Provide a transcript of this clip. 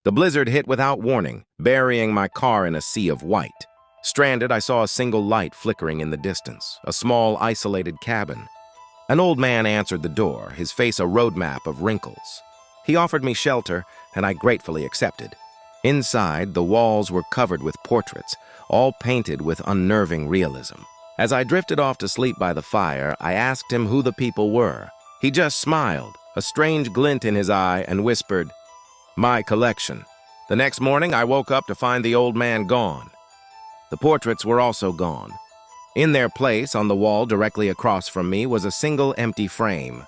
The blizzard hit without warning, burying my car in a sea of white. Stranded, I saw a single light flickering in the distance, a small, isolated cabin. An old man answered the door, his face a roadmap of wrinkles. He offered me shelter, and I gratefully accepted. Inside, the walls were covered with portraits, all painted with unnerving realism. As I drifted off to sleep by the fire, I asked him who the people were. He just smiled, a strange glint in his eye, and whispered, "My collection." The next morning, I woke up to find the old man gone. The portraits were also gone. In their place, on the wall directly across from me, was a single empty frame.